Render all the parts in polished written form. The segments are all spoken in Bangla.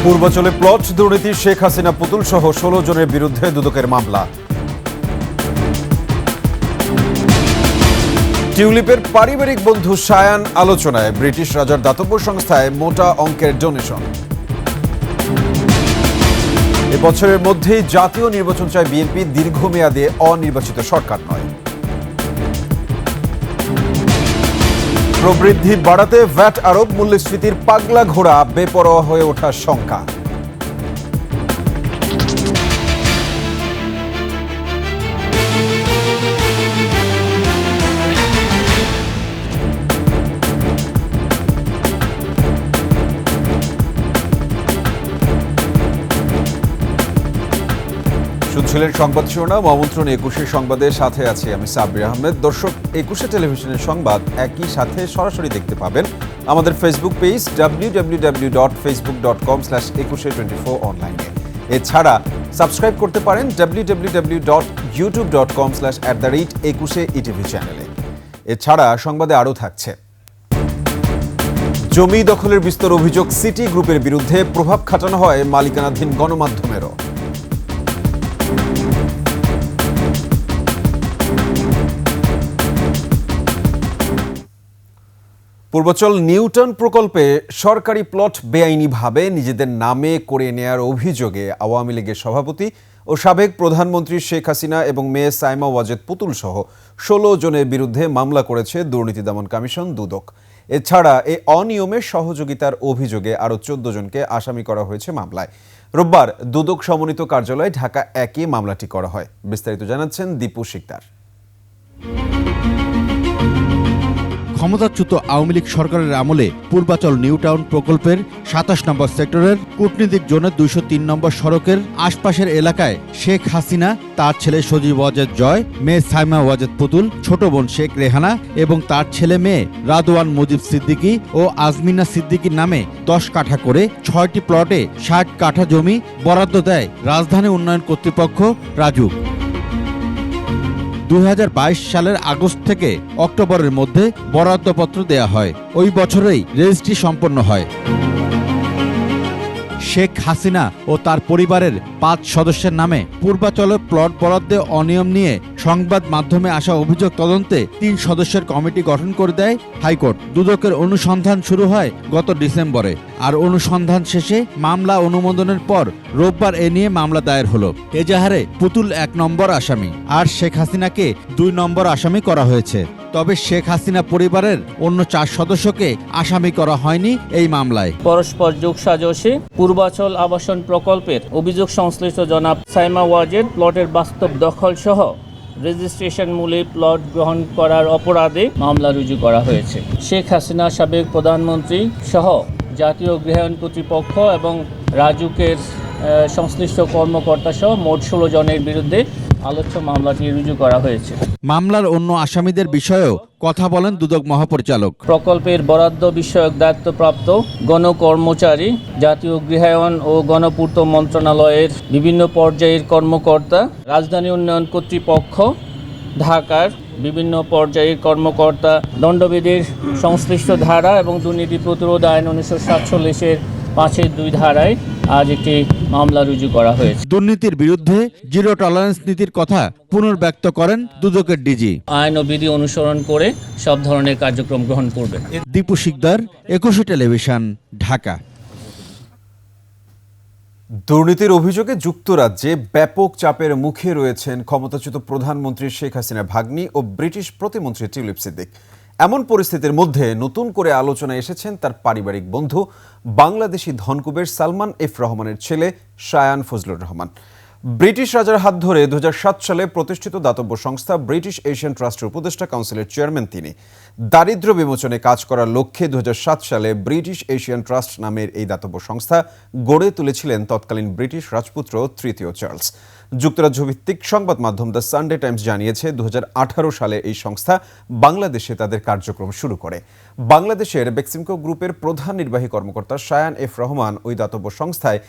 পূর্বাঞ্চলে প্লট দুর্নীতি শেখ হাসিনা পুতুল সহ ১৬ জনের বিরুদ্ধে দুদকের মামলা। টিউলিপের পারিবারিক বন্ধু শায়ান আলোচনায় ব্রিটিশ রাজার দাতব্য সংস্থায় মোটা অঙ্কের ডোনেশন। এবছরের মধ্যেই জাতীয় নির্বাচন চায় বিএনপি, দীর্ঘমেয়াদে অনির্বাচিত সরকার নয়। প্রবৃদ্ধি বাড়াতে ভ্যাট আরোপ, মূল্যস্ফীতির পাগলা ঘোড়া বেপরোয়া হয়ে ওঠার শঙ্কা। শুনছিলেন সংবাদ শিরোনাম, আমন্ত্রণ ২১ সংবাদের সাথে আছি আমি সাব্বির আহমেদ। দর্শক, ২১ টেলিভিশনের সংবাদ একই সাথে সরাসরি দেখতে পাবেন আমাদের ফেসবুক পেজ www.facebook.com/2124 অনলাইনে। এছাড়া সাবস্ক্রাইব করতে পারেন www.youtube.com/@21etv চ্যানেলে। এছাড়া সংবাদে আরও থাকছে: জমি দখলের বিস্তর অভিযোগ সিটি গ্রুপের বিরুদ্ধে, প্রভাব খাটানো হয় মালিকানাধীন গণমাধ্যমেরও। পূর্বাঞ্চল নিউটাউন প্রকল্পে সরকারি প্লট বেআইনিভাবে নিজেদের নামে করে নেয়ার অভিযোগে আওয়ামী লীগের সভাপতি ও সাবেক প্রধানমন্ত্রী শেখ হাসিনা এবং মেয়ে সাইমা ওয়াজেদ পুতুল সহ ১৬ জনের বিরুদ্ধে মামলা করেছে দুর্নীতি দমন কমিশন দুদক। এছাড়া এই অনিয়মের সহযোগিতার অভিযোগে আরও ১৪ জনকে আসামি করা হয়েছে মামলায়। রোববার দুদক সমন্বিত কার্যালয়ে ঢাকা ১-এ মামলাটি করা হয়। বিস্তারিত জানাচ্ছেন দীপু শিকদার। ক্ষমতাচ্যুত আওয়ামী লীগ সরকারের আমলে পূর্বাঞ্চল নিউটাউন প্রকল্পের ২৭ নম্বর সেক্টরের কূটনীতিক জোনের ২০৩ নম্বর সড়কের আশপাশের এলাকায় শেখ হাসিনা, তার ছেলে সজীব ওয়াজেদ জয়, মেয়ে সাইমা ওয়াজেদ পুতুল, ছোট বোন শেখ রেহানা এবং তার ছেলে মেয়ে রাদওয়ান মুজিব সিদ্দিকী ও আজমিনা সিদ্দিকীর নামে ১০ কাঠা করে ৬টি প্লটে ৬০ কাঠা জমি বরাদ্দ দেয় রাজধানী উন্নয়ন কর্তৃপক্ষ রাজুক। ২০২২ সালের আগস্ট থেকে অক্টোবরের মধ্যে বরাদ্দপত্র দেয়া হয়। ওই বছরেই রেজিস্ট্রি সম্পন্ন হয়। শেখ হাসিনা ও তার পরিবারের ৫ সদস্যের নামে পূর্বাঞ্চলে প্লট বরাদ্দে অনিয়ম নিয়ে সংবাদ মাধ্যমে আসা অভিযোগ তদন্তে ৩ সদস্যের কমিটি গঠন করে দেয় হাইকোর্ট। দুদকের অনুসন্ধান শুরু হয় গত ডিসেম্বরে, আর অনুসন্ধান শেষে মামলা অনুমোদনের পর রোববার এ নিয়ে মামলা দায়ের হলো। এজাহারে পুতুল ১ নম্বর আসামি আর শেখ হাসিনাকে ২ নম্বর আসামি করা হয়েছে। তবে শেখ হাসিনা পরিবারের অন্য ৪ সদস্যকে আসামি করা হয়নি এই মামলায়। পরস্পর যোগসাজশে পূর্বাঞ্চল আবাসন প্রকল্পের অভিযোগ সংশ্লিষ্ট জনাব সাইমা ওয়াজেদ প্লটের বাস্তব দখল সহ রেজিস্ট্রেশন মূলে প্লট গ্রহণ করার অপরাধে মামলা রুজু করা হয়েছে। শেখ হাসিনা সাবেক প্রধানমন্ত্রী সহ জাতীয় গৃহায়ণ কর্তৃপক্ষ এবং রাজুকের সংশ্লিষ্ট কর্মকর্তা সহ মোট ১৬ জনের বিরুদ্ধে আলোচ্য মামলাটি রুজু করা হয়েছে। মামলার অন্য আসামিদের বিষয়েও কথা বলেন দুদক মহাপরিচালক। প্রকল্পের বরাদ্দ বিষয়ক দায়িত্বপ্রাপ্ত গণকর্মচারী, জাতীয় গৃহায়ণ ও গণপূর্ত মন্ত্রণালয়ের বিভিন্ন পর্যায়ের কর্মকর্তা, রাজধানী উন্নয়ন কর্তৃপক্ষ ঢাকার বিভিন্ন পর্যায়ের কর্মকর্তা, দণ্ডবিধির সংশ্লিষ্ট ধারা এবং দুর্নীতি প্রতিরোধ আইন ১৯৪৭-এর ৫-২ ধারায় আজ একটি মামলা রুজু করা হয়েছে। দুর্নীতির বিরুদ্ধে জিরো টলারেন্স নীতির কথা পুনর্ব্যক্ত করেন দুদকের ডিজি। আইন ও বিধি অনুসরণ করে সব ধরনের কার্যক্রম গ্রহণ করবে। দীপু শিকদার, ২১ টেলিভিশন, ঢাকা। দুর্নীতির অভিযোগে যুক্তরাজ্যে ব্যাপক চাপের মুখে রয়েছেন ক্ষমতাচ্যুত প্রধানমন্ত্রী শেখ হাসিনার ভাগ্নি ও ব্রিটিশ প্রতিমন্ত্রী টিউলিপ সিদ্দিক। এমন পরিস্থিতির মধ্যে নতুন করে আলোচনায় এসেছেন তার পারিবারিক বন্ধু বাংলাদেশি ধনকুবের সালমান এফ রহমানের ছেলে শায়ান ফজলুর রহমান। ব্রিটিশ রাজার হাত ধরে ২০০৭ সালে প্রতিষ্ঠিত দাতব্য সংস্থা ব্রিটিশ এশিয়ান ট্রাস্টের উপদেষ্টা কাউন্সিলের চেয়ারম্যান তিনি। দারিদ্র্য বিমোচনে কাজ করার লক্ষ্যে ২০০৭ সালে ব্রিটিশ এশিয়ান ট্রাস্ট নামের এই দাতব্য সংস্থা গড়ে তুলেছিলেন তৎকালীন ব্রিটিশ রাজপুত্র তৃতীয় চার্লস। যুক্তরাজ্য ভিত্তিক সংবাদ মাধ্যম দ্য সানডে টাইমস জানিয়েছে ২০১৮ সালে এই সংস্থা বাংলাদেশে তাদের কার্যক্রম শুরু করে। বাংলাদেশের বেক্সিমকো গ্রুপের প্রধান নির্বাহী কর্মকর্তা শায়ান এফ রহমান ওই দাতব্য সংস্থায়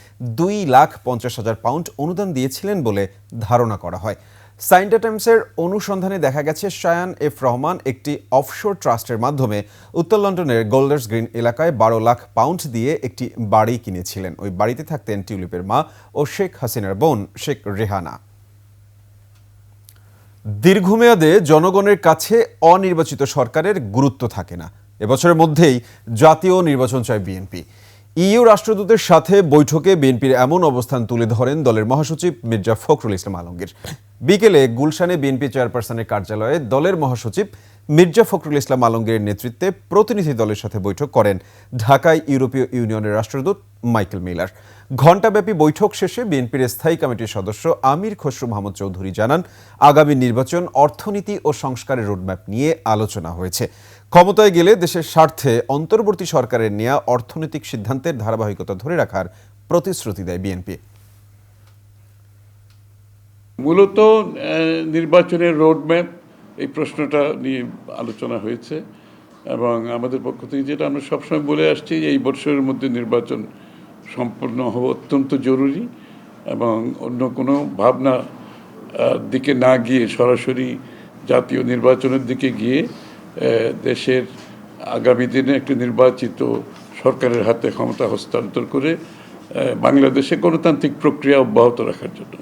২,৫০,০০০ পাউন্ড অনুদান দিয়েছিলেন বলে ধারণা করা হয়। সাইন্টা টাইমসের অনুসন্ধানে দেখা গেছে শায়ান এফ রহমান একটি অফশোর ট্রাস্টের মাধ্যমে উত্তর লন্ডনের গোল্ডার্স গ্রিন এলাকায় 12 লাখ পাউন্ড দিয়ে একটি বাড়ি কিনেছিলেন। ওই বাড়িতে থাকতেন টিউলিপের মা ও শেখ হাসিনার বোন শেখ রেহানা। দীর্ঘমেয়াদে জনগণের কাছে অনির্বাচিত সরকারের গুরুত্ব থাকে না। এবছরের মধ্যেই জাতীয় নির্বাচন চায় বিএনপি। ইইউ রাষ্ট্রদূতের সাথে বৈঠকে বিএনপির এমন অবস্থান তুলে ধরেন দলের মহাসচিব মির্জা ফখরুল ইসলাম আলমগীর। বিকেলে গুলশানে বিএনপি চেয়ারপারসনের কার্যালয়ে দলের মহাসচিব মির্জা ফখরুল ইসলাম আলমগীরের নেতৃত্বে প্রতিনিধি দলের সাথে বৈঠক করেন ঢাকায় ইউরোপীয় ইউনিয়নের রাষ্ট্রদূত মাইকেল মিলার। ঘণ্টাব্যাপী বৈঠক শেষে বিএনপির স্থায়ী কমিটির সদস্য আমির খসরু মাহমুদ চৌধুরী জানান, আগামী নির্বাচন, অর্থনীতি ও সংস্কারের রোডম্যাপ নিয়ে আলোচনা হয়েছে। ক্ষমতায় গেলে দেশের স্বার্থে অন্তর্বর্তী সরকারের নেওয়া অর্থনৈতিক সিদ্ধান্তের ধারাবাহিকতা ধরে রাখার প্রতিশ্রুতি দেয় বিএনপি। মূলত নির্বাচনের রোডম্যাপ এই প্রশ্নটা নিয়ে আলোচনা হয়েছে এবং আমাদের পক্ষ থেকে যেটা আমরা সবসময় বলে আসছি যে এই বছরের মধ্যে নির্বাচন সম্পন্ন হওয়া অত্যন্ত জরুরি এবং অন্য কোনো ভাবনা দিকে না গিয়ে সরাসরি জাতীয় নির্বাচনের দিকে গিয়ে দেশের আগামী দিনে একটি নির্বাচিত সরকারের হাতে ক্ষমতা হস্তান্তর করে বাংলাদেশে গণতান্ত্রিক প্রক্রিয়া অব্যাহত রাখার জন্য।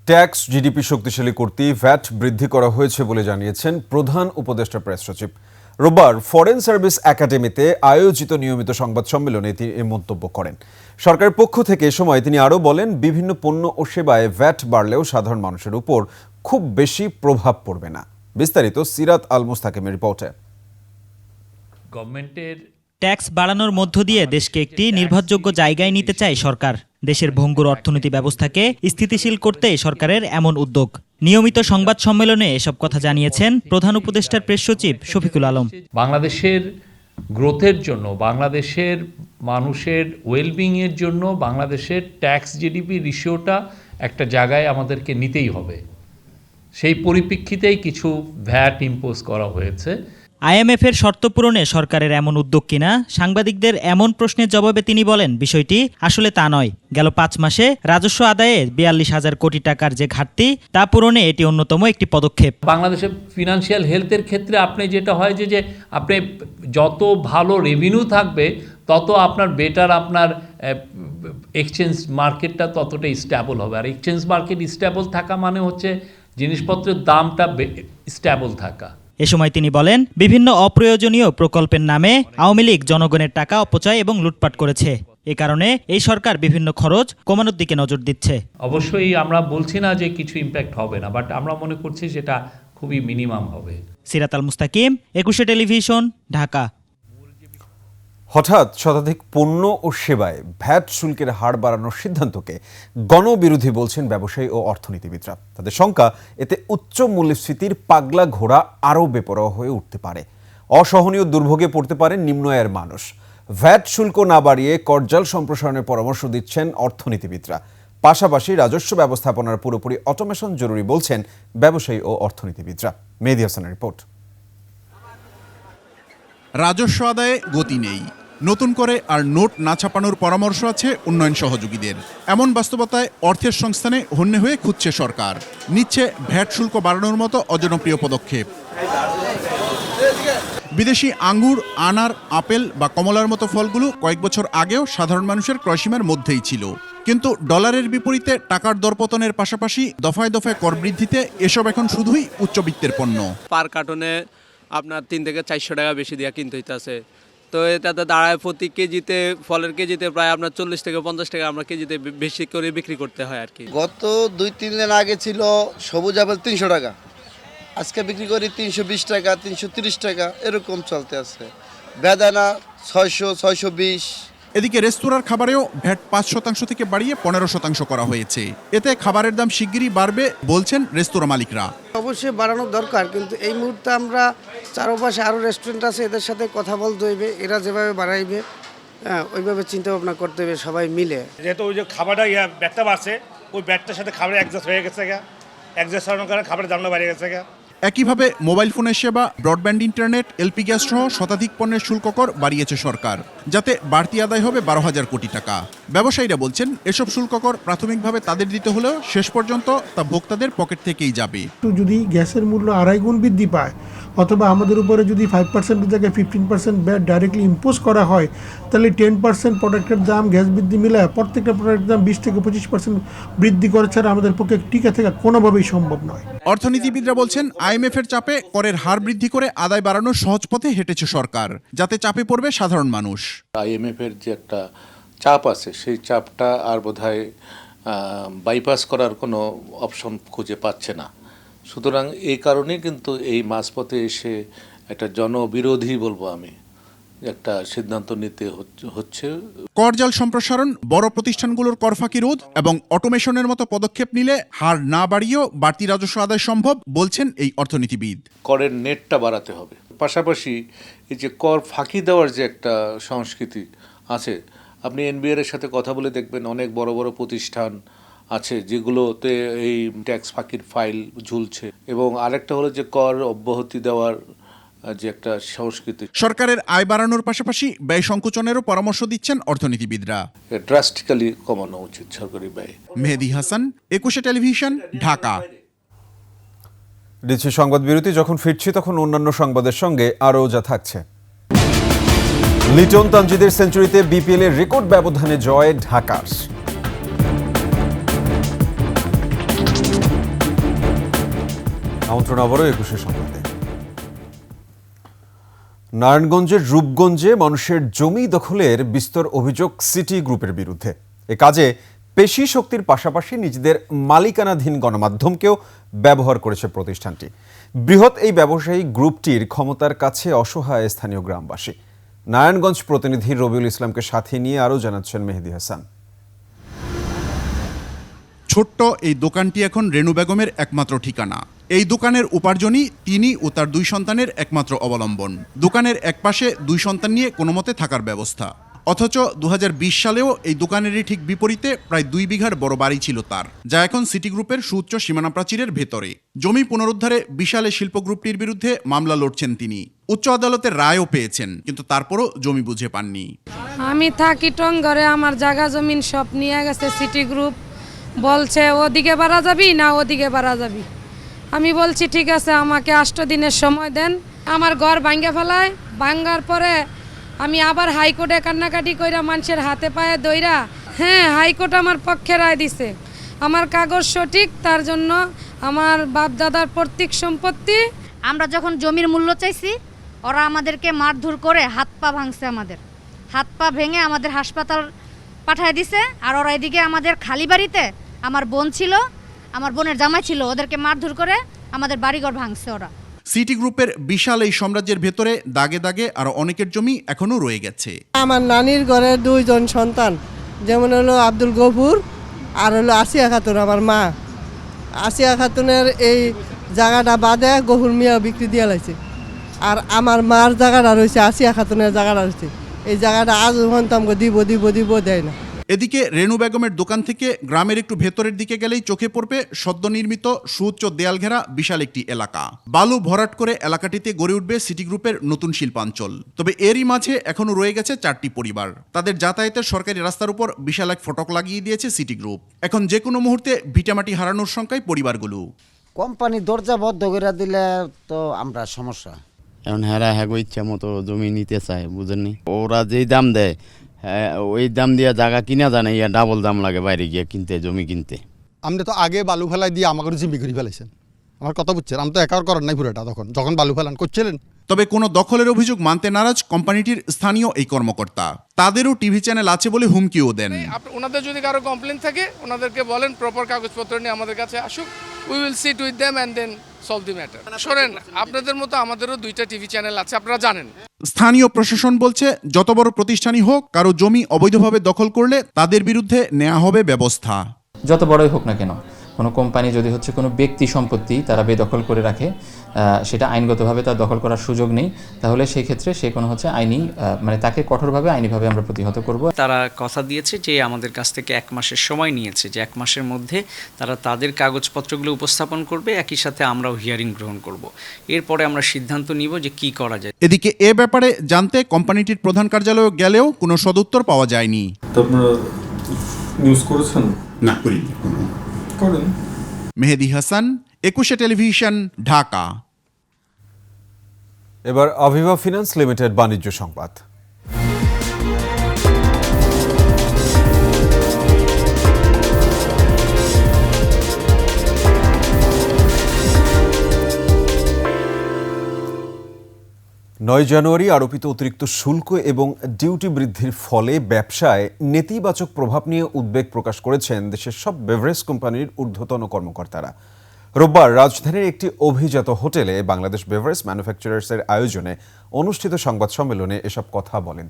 ট্যাক্স জিডিপি শক্তিশালী করতে ভ্যাট বৃদ্ধি করা হয়েছে বলে জানিয়েছেন প্রধান উপদেষ্টা প্রেস সচিব। রোববার ফরেন সার্ভিস একাডেমিতে আয়োজিত নিয়মিত সংবাদ সম্মেলনে তিনি এ মন্তব্য করেন। সরকারের পক্ষ থেকে এ সময় তিনি আরও বলেন, বিভিন্ন পণ্য ও সেবায় ভ্যাট বাড়লেও সাধারণ মানুষের উপর খুব বেশি প্রভাব পড়বে না। বিস্তারিত সিরাত আল মুস্তাকিমের রিপোর্টে। গভর্নমেন্টের ট্যাক্স বাড়ানোর মধ্য দিয়ে দেশকে একটি নির্ভরযোগ্য জায়গায় নিতে চায় সরকার। দেশের ভঙ্গুর অর্থনীতি ব্যবস্থাকে স্থিতিশীল করতে সরকারের এমন উদ্যোগ। নিয়মিত সংবাদ সম্মেলনে এসব কথা জানিয়েছেন প্রধান উপদেষ্টার প্রেস সচিব শফিকুল আলম। বাংলাদেশের গ্রোথের জন্য, বাংলাদেশের মানুষের ওয়েলবিংয়ের জন্য বাংলাদেশের ট্যাক্স জিডিপি রেশিওটা একটা জায়গায় আমাদেরকে নিতেই হবে। সেই পরিপ্রেক্ষিতেই কিছু ভ্যাট ইম্পোজ করা হয়েছে। আইএমএফের শর্ত পূরণে সরকারের এমন উদ্যোগ কিনা সাংবাদিকদের এমন প্রশ্নের জবাবে তিনি বলেন, বিষয়টি আসলে তা নয়। গেল 5 মাসে রাজস্ব আদায়ে 42,000 কোটি টাকার যে ঘাটতি, তা পূরণে এটি অন্যতম একটি পদক্ষেপ। বাংলাদেশের ফিনান্সিয়াল হেলথের ক্ষেত্রে আপনি যেটা হয় যে আপনি যত ভালো রেভিনিউ থাকবে তত আপনার বেটার আপনার এক্সচেঞ্জ মার্কেটটা ততটাই স্ট্যাবল হবে। আর এক্সচেঞ্জ মার্কেট স্ট্যাবল থাকা মানে হচ্ছে জিনিসপত্রের দামটা স্ট্যাবল থাকা। এ সময় তিনি বলেন, বিভিন্ন অপ্রয়োজনীয় প্রকল্পের নামে আওয়ামী লীগ জনগণের টাকা অপচয় এবং লুটপাট করেছে। এ কারণে এই সরকার বিভিন্ন খরচ কমানোর দিকে নজর দিচ্ছে। অবশ্যই আমরা বলছি না যে কিছু ইম্প্যাক্ট হবে না, বাট আমরা মনে করছি সেটা খুবই মিনিমাম হবে। সিরাত আল মুস্তাকিম, 21 টেলিভিশন, ঢাকা। হঠাৎ শতাধিক পণ্য ও সেবায় ভ্যাট শুল্কের হার বাড়ানোর সিদ্ধান্তকে গণবিরোধী বলছেন ব্যবসায়ী ও অর্থনীতিবিদরা। তাদের শঙ্কা, এতে উচ্চ মূল্যস্ফীতির পাগলা ঘোড়া আরও বেপরোয়া হয়ে উঠতে পারে। অসহনীয় দুর্ভোগে পড়তে পারেন নিম্ন আয়ের মানুষ। ভ্যাট শুল্ক না বাড়িয়ে করজাল সম্প্রসারণের পরামর্শ দিচ্ছেন অর্থনীতিবিদরা। পাশাপাশি রাজস্ব ব্যবস্থাপনার পুরোপুরি অটোমেশন জরুরি বলছেন ব্যবসায়ী ও অর্থনীতিবিদরা। মেহেদী হাসানের রিপোর্ট। রাজস্ব আদায়ে গতি নেই, নতুন করে আর নোট না ছাপানোর পরামর্শ আছে উন্নয়ন সহযোগীদের। এমন বাস্তবতায় অর্থের সংস্থানে হন্যে হয়ে খুঁজছে সরকার, নিচ্ছে ভ্যাট শুল্ক বাড়ানোর মতো অজনপ্রিয় পদক্ষেপ। বিদেশি আঙ্গুর, আনার, আপেল বা কমলার মতো ফলগুলো কয়েক বছর আগেও সাধারণ মানুষের ক্রয়সীমার মধ্যেই ছিল, কিন্তু ডলারের বিপরীতে টাকার দরপতনের পাশাপাশি দফায় দফায় কর বৃদ্ধিতে এসব এখন শুধুই উচ্চবিত্তের পণ্য। পার কার্টনে আপনার 3 থেকে 400 টাকা বেশি দিয়ে কিনতে হইতেছে। তো এটাতে দাঁড়ায় প্রতি কেজিতে, ফলের কেজিতে প্রায় আপনার 40 থেকে 50 টাকা আমরা কেজিতে বেশি করে বিক্রি করতে হয় আর কি। গত 2-3 দিন আগে ছিল সবুজ আপেল 300 টাকা, আজকে বিক্রি করি 320 টাকা, 330 টাকা, এরকম চলতে আছে। বেদানা 600, 620। এদিকে রেস্তোরাঁর খাবারেও ভ্যাট 5% থেকে বাড়িয়ে 15% করা হয়েছে। এতে খাবারের দাম শিগগিরই বাড়বে বলছেন রেস্তোরাঁ মালিকরা। অবশ্যই বাড়ানোর দরকার, কিন্তু এই মুহূর্তে আমরা চারপাশে আরও রেস্টুরেন্ট আছে, এদের সাথে কথা বলতে হইবে। এরা যেভাবে বাড়াইবে ওইভাবে চিন্তা ভাবনা করতে হবে সবাই মিলে। যেহেতু ওই যে খাবারটা ব্যাটটা বাড়ছে, ওই ব্যাটটার সাথে খাবারের অ্যাডজাস্ট হয়ে গেছে, অ্যাডজাস্ট হওয়ার কারণে খাবারের দামটা বেড়ে গেছে। একইভাবে মোবাইল ফোনের সেবা, ব্রডব্যান্ড ইন্টারনেট, এলপি গ্যাস সহ শতাধিক পণ্যের শুল্ক কর বাড়িয়েছে সরকার, যাতে বাড়তি আদায় হবে 12,000 কোটি টাকা। ব্যবসায়ীরা বলছেন এসব শুল্ক কর প্রাথমিকভাবে তাদের দিতে হলেও শেষ পর্যন্ত তা ভোক্তাদের পকেট থেকেই যাবে। যদি গ্যাসের মূল্য 2.5 গুণ বৃদ্ধি পায় অথবা আমাদের উপরে যদি 5% জায়গায় 15% ব্যাট ডাইরেক্টলি ইম্পোজ করা হয়, তাহলে 10% প্রোডাক্টের দাম গ্যাস বৃদ্ধি মিলায় প্রত্যেকটা প্রোডাক্টের দাম 20 থেকে 25% বৃদ্ধি করা ছাড়া আমাদের পক্ষে টিকে থাকা কোনোভাবেই সম্ভব নয়। অর্থনীতিবিদরা বলছেন আইএমএফ এর চাপে করের হার বৃদ্ধি করে আদায় বাড়ানোর সহজ পথে হেঁটেছে সরকার, যাতে চাপে পড়বে সাধারণ মানুষ। আইএমএফ এর যে একটা চাপ আছে, সেই চাপটা আর বোধহয় বাইপাস করার কোনো অপশন খুঁজে পাচ্ছে না। সুতরাং এই কারণে কিন্তু এই মাঝপথে এসে একটা জনবিরোধী বলবো আমি একটা সিদ্ধান্ত নিতে হচ্ছে। করজাল সম্প্রসারণ, বড় প্রতিষ্ঠানগুলোর কর ফাঁকি রোধ এবং অটোমেশনের মতো পদক্ষেপ নিলে হার না বাড়িয়েও বাড়তি রাজস্ব আদায় সম্ভব বলছেন এই অর্থনীতিবিদ। করের নেটটা বাড়াতে হবে, পাশাপাশি এই যে কর ফাঁকি দেওয়ার যে একটা সংস্কৃতি আছে, আপনি এনবিআর এর সাথে কথা বলে দেখবেন অনেক বড় বড় প্রতিষ্ঠান আছে যেগুলোতে এই ট্যাক্স ফাঁকির ফাইল ঝুলছে। এবং আরেকটা হলো যে কর অব্যাহতি দেওয়ার যে একটা সংস্কৃতি। সরকারের আয় বাড়ানোর পাশাপাশি ব্যয় সংকোচনেরও পরামর্শ দিচ্ছেন অর্থনীতিবিদরা। ড্রাস্টিক্যালি কমানো উচিত সরকারি ব্যয়। মেহেদী হাসান, 21 টেলিভিশন, ঢাকা। দিচ্ছি সংবাদ বিরতি। যখন ফিরছি তখন অন্যান্য সংবাদের সঙ্গে আরও যা থাকছে। লিটন তানজিদের সেঞ্চুরিতে বিপিএল এর রেকর্ড ব্যবধানে জয় ঢাকার। আমন্ত্রণ আবারও 21 সংবাদে। নারায়ণগঞ্জের রূপগঞ্জে মানুষের জমি দখলের বিস্তর অভিযোগ সিটি গ্রুপের বিরুদ্ধে। এ কাজে পেশি শক্তির পাশাপাশি নিজেদের মালিকানাধীন গণমাধ্যমকেও ব্যবহার করেছে প্রতিষ্ঠানটি। বৃহৎ এই ব্যবসায়ী গ্রুপটির ক্ষমতার কাছে অসহায় স্থানীয় গ্রামবাসী। নারায়ণগঞ্জ প্রতিনিধি রবিউল ইসলামকে সাথে নিয়ে আরও জানাচ্ছেন মেহেদী হাসান। ছোট্ট এই দোকানটি এখন রেনু বেগমের একমাত্র ঠিকানা। এই দোকানের উপার্জনই তিনি ও তার 2 সন্তানের একমাত্র অবলম্বন। দোকানের একপাশে 2 সন্তান নিয়ে কোনো মতে থাকার ব্যবস্থা। অথচ 2020 সালেও এই দোকানেরই ঠিক বিপরীতে প্রায় 2 বিঘার বড় বাড়ি ছিল তার, যা এখন সিটি গ্রুপের সুউচ্চ সীমানা প্রাচীরের ভেতরে। জমি পুনরুদ্ধারে বিশাল শিল্প গ্রুপটির বিরুদ্ধে মামলা লড়ছেন তিনি। উচ্চ আদালতের রায়ও পেয়েছেন, কিন্তু তারপরও জমি বুঝে পাননি। আমি থাকি টঙ্গরে, আমার জায়গা জমিন সব নিয়ে গেছে সিটি গ্রুপ। বলছে ওদিকে বাড়া যাবি না ওদিকে বাড়া যাবি। আমি বলছি ঠিক আছে, আমাকে 8 দিনের সময় দেন। আমার ঘর ভাঙ্গা ফেলায়, ভাঙ্গার পরে আমি আবার হাইকোর্টে কান্নাকাটি কইরা মানুষের হাতে পায়ে দইরা, হ্যাঁ হাইকোর্ট আমার পক্ষে রায় দিছে। আমার কাগজ সঠিক, তার জন্য আমার বাপ দাদার পৈতৃক সম্পত্তি। আমরা যখন জমির মূল্য চাইছি, ওরা আমাদেরকে মারধর করে হাত পা ভাঙছে। আমাদের হাত পা ভেঙে আমাদের হাসপাতাল পাঠায় দিছে। আর ওরা এদিকে আমাদের খালি বাড়িতে আমার বোন ছিল, আমার বোনের জামাই ছিল, ওদেরকে মারধর করে আমাদের বাড়িঘর ভাঙছে ওরা। সিটি গ্রুপের বিশাল এই সাম্রাজ্যের ভেতরে দাগে দাগে আরো অনেকের জমি এখনো রয়ে গেছে। আমার নানির ঘরে 2 জন সন্তান, যেমন হলো আব্দুল গফুর আর হলো আসিয়া খাতুন আমার মা। আসিয়া খাতুনের এই জায়গাটা বাদে গফুর মিয়া বিক্রি দিয়ে লাইছে। আর আমার মার জায়গাটা রয়েছে, আসিয়া খাতুনের জায়গাটা রয়েছে। এই জায়গাটা আজ আমাকে দিব দিব দিব দেয় না। এদিকে রেনু বেগমের দোকান থেকে গ্রামের একটু ভেতরের দিকে গেলেই চোখে পড়বে সদ্য নির্মিত সুউচ্চ দেয়াল ঘেরা বিশাল একটি এলাকা। বালু ভরাট করে এলাকাটিতে গড়ে উঠবে সিটি গ্রুপের নতুন শিল্পাঞ্চল। তবে এরই মাঝে এখনো রয়ে গেছে 4টি পরিবার। তাদের যাতায়াতের সরকারি রাস্তার উপর বিশাল এক ফটক লাগিয়ে দিয়েছে সিটি গ্রুপ। এখন যে কোনো মুহূর্তে ভিটামাটি হারানোর সংখ্যায় পরিবারগুলো। কোম্পানি দরজা বন্ধ করে দিলে তো আমরা সমস্যা। এখন হেরা হ্যাগো ইচ্ছা মতো জমি নিতে চায়, বুঝেননি? ওরা যেই দাম দেয়, হ্যাঁ ওই দাম দিয়ে জায়গা কিনা জানে, ইয়া ডাবল দাম লাগে বাইরে গিয়ে কিনতে, জমি কিনতে। আপনি তো আগে বালু ফেলাই দিয়ে আমাকে জিম্মি করে ফেলাইছেন। আমার কথা বুঝছেন? আমি তো একার করেন নাই পুরোটা, যখন বালু ফেলান করছিলেন। তবে কোনো দখলের অভিযোগ মানতে নারাজ কোম্পানিটির স্থানীয় এই কর্মকর্তা। তাদেরও টিভি চ্যানেল আছে বলে হুমকিও দেন। ওনাদের যদি কারো কমপ্লেন থাকে, ওনাদেরকে বলেন প্রপার কাগজপত্র নিয়ে আমাদের কাছে আসুক। We will sit with them and then solve the matter. শোনেন, আপনাদের মতো আমাদেরও 2টা টিভি চ্যানেল আছে, আপনারা জানেন। স্থানীয় প্রশাসন বলছে যত বড় প্রতিষ্ঠানই হোক, কারো জমি অবৈধভাবে দখল করলে তাদের বিরুদ্ধে নেওয়া হবে ব্যবস্থা। যত বড়ই হোক না কেন, কোনো কোম্পানি যদি হচ্ছে কোনো ব্যক্তি সম্পত্তি তারা বেদখল করে রাখে, সেটা আইনগতভাবে তার দখল করার সুযোগ নেই, তাহলে সেই ক্ষেত্রে সে কোনো হচ্ছে আইনি মানে তাকে কঠোরভাবে আইনিভাবে আমরা প্রতিহত করব। তারা কথা দিয়েছে যে আমাদের কাছ থেকে 1 মাসের সময় নিয়েছে, যে 1 মাসের মধ্যে তারা তাদের কাগজপত্রগুলো উপস্থাপন করবে, একই সাথে আমরাও হিয়ারিং গ্রহণ করব। এরপরে আমরা সিদ্ধান্ত নিব যে কি করা যায়। এদিকে এ ব্যাপারে জানতে কোম্পানিটির প্রধান কার্যালয়ে গেলেও কোনো সদুত্তর পাওয়া যায়নি। তো আপনারা নিউজ করেছেন? না, করিনি। করেন। মেহেদি হাসান, 21 টেলিভিশন, ঢাকা। এবার অভিভা ফিন্যান্স লিমিটেড বাণিজ্য সংবাদ। জানুয়ারি আরোপিত অতিরিক্ত শুল্ক এবং ডিউটি বৃদ্ধির ফলে ব্যবসায় নেতিবাচক প্রভাব নিয়ে উদ্বেগ প্রকাশ করেছেন দেশের সব বেভারেজ কোম্পানির ঊর্ধ্বতন কর্মকর্তারা। রোববার রাজধানীর একটি অভিজাত হোটেলে বাংলাদেশ বেভারেজ ম্যানুফ্যাকচারার্সের আয়োজনে অনুষ্ঠিত সংবাদ সম্মেলনে এসব কথা বলেন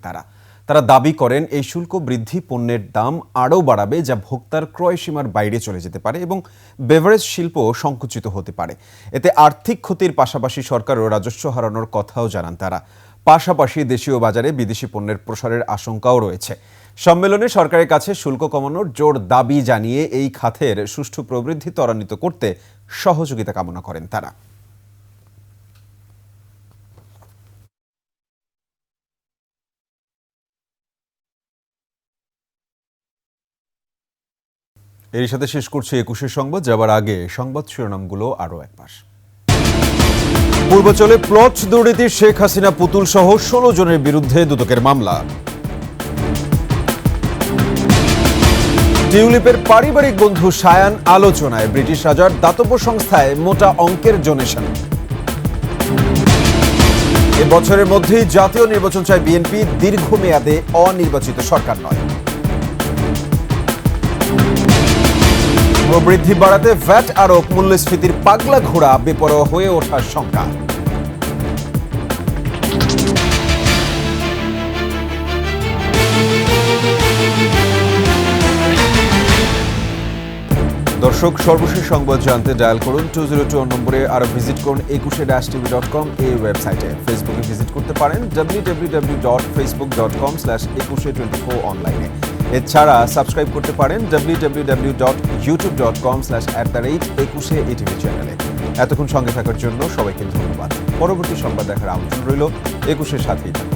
তারা দাবি করেন এই শুল্ক বৃদ্ধি পণ্যের দাম আরও বাড়াবে, যা ভোক্তার ক্রয় সীমার বাইরে চলে যেতে পারে এবং বেভারেজ শিল্প সংকুচিত হতে পারে। এতে আর্থিক ক্ষতির পাশাপাশি সরকারও রাজস্ব হারানোর কথাও জানান তারা। পাশাপাশি দেশীয় বাজারে বিদেশি পণ্যের প্রসারের আশঙ্কাও রয়েছে। সম্মেলনে সরকারের কাছে শুল্ক কমানোর জোর দাবি জানিয়ে এই খাতের সুষ্ঠু প্রবৃদ্ধি ত্বরান্বিত করতে সহযোগিতা কামনা করেন তারা। এর সাথে শেষ করছে 21 সংবাদ। যাবার আগে সংবাদ শিরোনামগুলো আরও একবার। পূর্বাচলে প্লট দুর্নীতির শেখ হাসিনা পুতুল সহ 16 জনের বিরুদ্ধে দুদকের মামলা। টিউলিপের পারিবারিক বন্ধু সায়ান আলোচনায় ব্রিটিশ রাজার দাতব্য সংস্থায় মোটা অঙ্কের ডোনেশন। এ বছরের মধ্যেই জাতীয় নির্বাচন চায় বিএনপি, দীর্ঘমেয়াদে অনির্বাচিত সরকার নয়। প্রবৃদ্ধি বাড়াতে ভ্যাট আরোপ, মূল্যস্ফীতির পাগলা ঘোড়া বেপরোয়া হয়ে ওঠার শঙ্কা। দর্শক, সর্বশেষ সংবাদ জানতে ডায়াল করুন 202 নম্বরে, আরো ভিজিট করুন 21tv.com এই ওয়েবসাইটে। ফেসবুকে ভিজিট করতে পারেন www.facebook.com/2124 অনলাইনে। এছাড়া সাবস্ক্রাইব করতে পারেন www.youtube.com/@21atv চ্যানেলে। এতক্ষণ সঙ্গে থাকার জন্য সবাইকে ধন্যবাদ। পরবর্তী সংবাদ দেখার আমন্ত্রণ রইল। 21-এর সাথেই থাকুন।